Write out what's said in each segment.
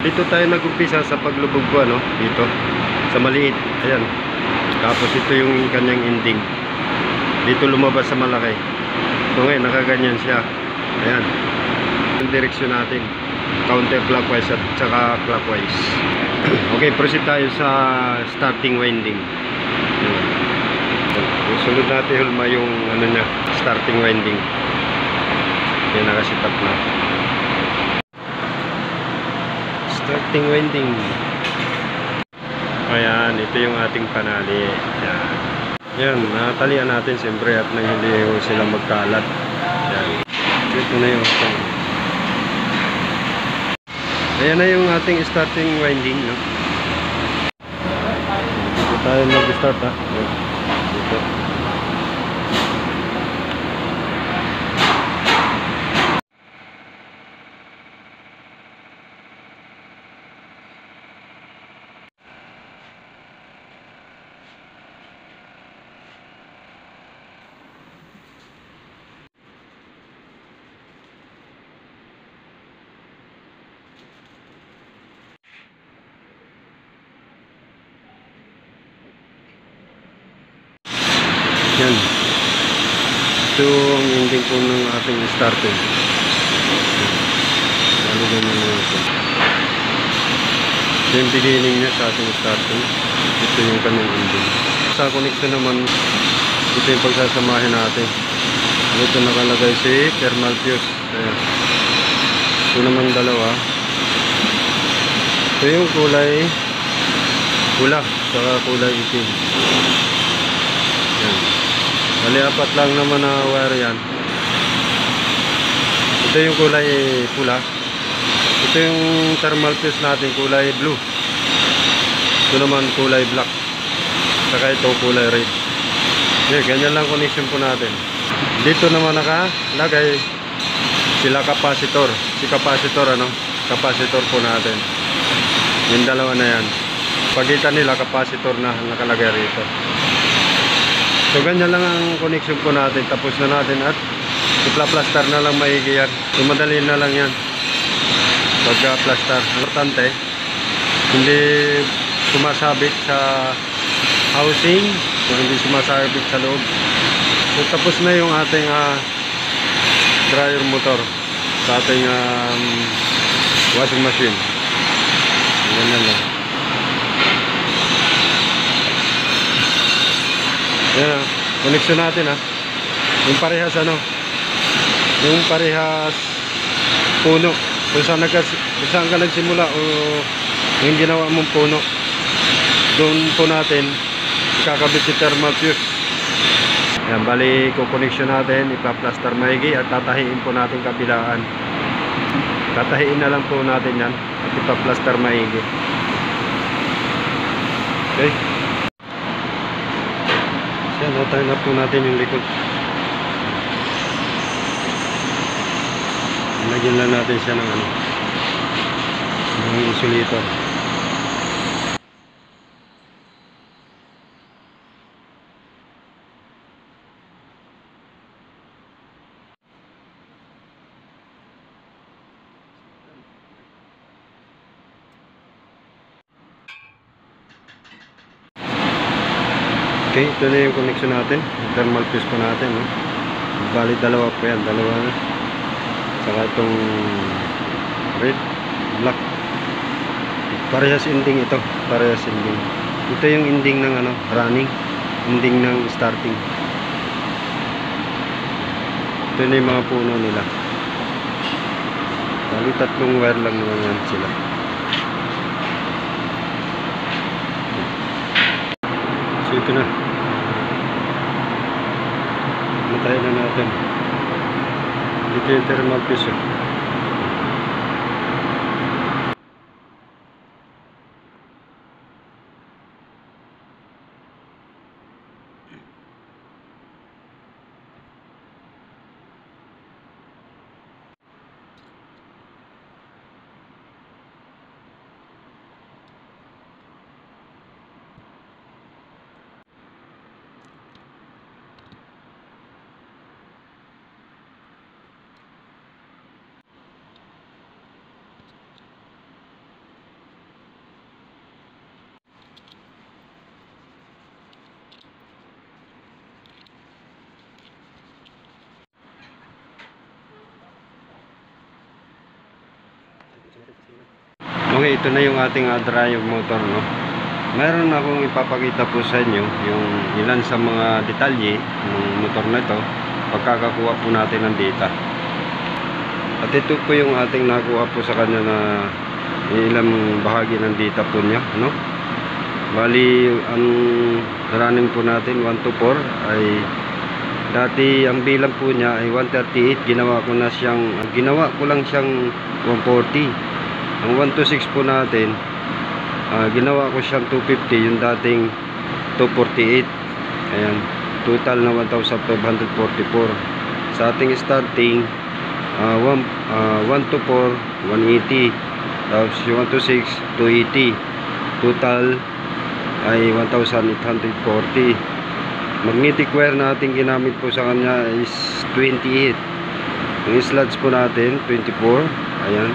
Dito tayo nag-umpisa sa paglubog ko, ano, dito sa maliit, ayan. Tapos ito yung kanyang ending. Dito lumabas sa malaki. So ngayon nakaganyan siya. Ayan. Yung direksyon natin, counterclockwise at saka clockwise. Okay, proceed tayo sa starting winding. Sunod natin hulma yung ano niya, starting winding. Yan, nakasit up na. Starting winding. Ayan, ito yung ating panali. Ayan. Yan, natalian natin siyempre at nang hindi sila magkalat. Yan. Ito na yung ating. Ayan na yung ating starting winding, no? Dito tayo mag-start, ha? Dito. Yan. Ito ang ending po ng ating starting. Lalo ganyan na ito. Ito yung beginning niya sa ating starting. Ito yung kanyang ending. Sa connection naman, ito yung pagsasamahin natin. Ito nakalagay si thermal fuse. Ayan. Ito naman dalawa. Ito yung kulay pula, saka kulay itim. Ayan. Bali, apat lang naman na wire yan. Ito yung kulay pula. Ito yung thermal fuse natin, kulay blue. Ito naman kulay black. Saka ito kulay red. Okay, ganyan lang connection po natin. Dito naman nakalagay sila capacitor. Si capacitor, ano? Capacitor po natin. Yung dalawa na yan. Pagitan nila capacitor na nakalagay rito. So ganyan lang ang connection po natin. Tapos na natin at ipla-plaster na lang maigi yan. So madali na lang yan pagka-plaster. Importante, hindi sumasabit sa housing, hindi sumasabit sa loob. So tapos na yung ating dryer motor sa ating washing machine. Ganyan lang. Yan, connection natin, yung parehas yung parehas puno kung saan ka nagsimula o yung ginawa mong puno, doon po natin ikakabit si thermal fuse. Yan, bali connection natin, ipa-plaster maigi at tatahiin po natin kabilaan. Tatahiin na lang po natin yan at ipa-plaster maigi. Okay, yan, natayin na po natin yung likod. Lagyan lang natin siya ng insulator. Okay, ito na yung connection natin, yung thermal fuse po natin, no? Bali dalawa po yan, dalawa na. Saka itong red, black. Parehas ending ito, parehas ending. Ito yung ending ng running, ending ng starting. Ito na yung mga puno nila. Bali tatlong wire lang naman yan sila. So ito na. Matayin na natin. Dito yung thermal fuse. Okay, ito na yung ating drive motor, no? Meron akong ipapakita po sa inyo yung ilan sa mga detalye ng motor na ito pagkakakuha po natin ng data. At ito po yung ating nakuha po sa kanya na ilang bahagi ng data po niya, no? Bali, ang running po natin 1 to 4 ay dati ang bilang po niya ay 138. Ginawa ko lang siyang 140. Ang 1 to 6 po natin, ginawa ko siyang 250, yung dating 248. Ayan, total na 1,544. Sa ating starting, 1 to 4, 180. Tapos yung 1 to 6, 280. Total ay 1,840. Magnetic wire natin ginamit po sa kanya is 28. Yung slots po natin 24. Ayan,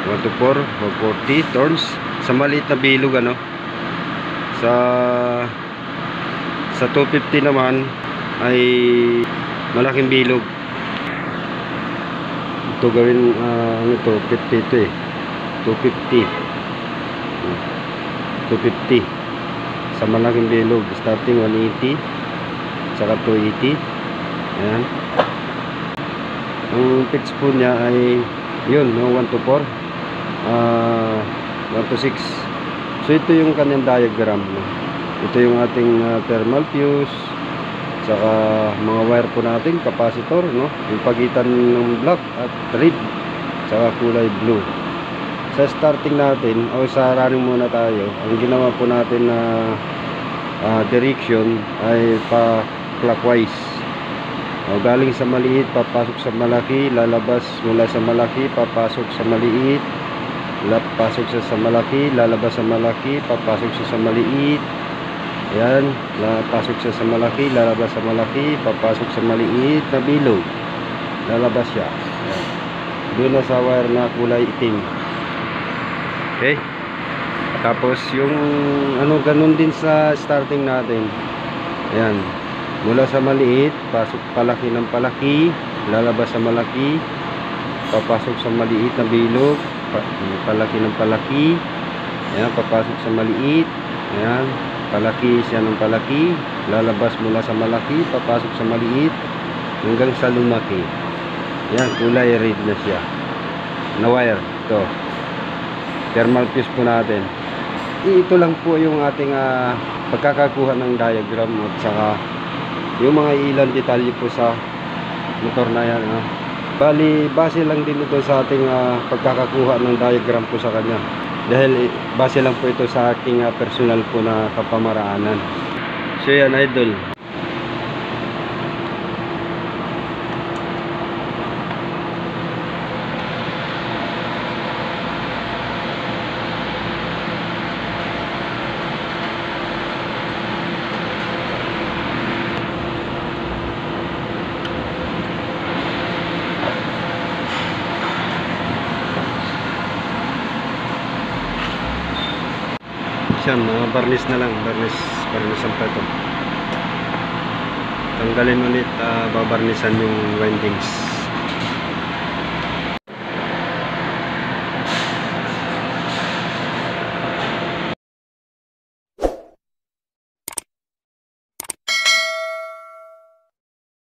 1 to 4, 140 turns sa maliit na bilog, ano. Sa 250 naman ay malaking bilog. Ito gawin ito 50 ito eh. 250 sa malaking bilog, starting 180 saka 280. Ayan, ang pitch po niya ay yun, no, 1 to 4, 1 to 6. So ito yung kanyang diagram, no? Ito yung ating thermal fuse, saka mga wire po natin, capacitor, no, yung pagitan ng black at red saka kulay blue. Sa starting natin o sa running muna tayo, ang ginawa po natin na direction ay pa clockwise. O, galing sa maliit papasok sa malaki, lalabas mula sa malaki papasok sa maliit, pasok sa malaki, lalabas sa malaki, papasok sa maliit. Ayan, pasok siya sa malaki, lalabas sa malaki, papasok sa maliit na bilog, lalabas siya. Ayan, doon na sa wire na kulay itim. Okay, tapos yung ano, ganun din sa starting natin. Ayan, mula sa maliit, pasok palaki ng palaki, lalabas sa malaki, papasok sa maliit na bilog, palaki ng palaki. Ayan, papasok sa maliit. Ayan, palaki siya ng palaki, lalabas mula sa malaki, papasok sa maliit hanggang sa lumaki. Ayan, kulay red na siya na wire. Ito thermal fuse po natin. Ito lang po yung ating pagkakakuha ng diagram at saka yung mga ilang detalye po sa motor na yan. Bali, base lang din ito sa ating pagkakakuha ng diagram po sa kanya, dahil base lang po ito sa aking personal po na kapamaraanan. So yan, idol. Yan, barnis na lang, barnisan pa ito. Tanggalin ulit, babarnisan yung windings.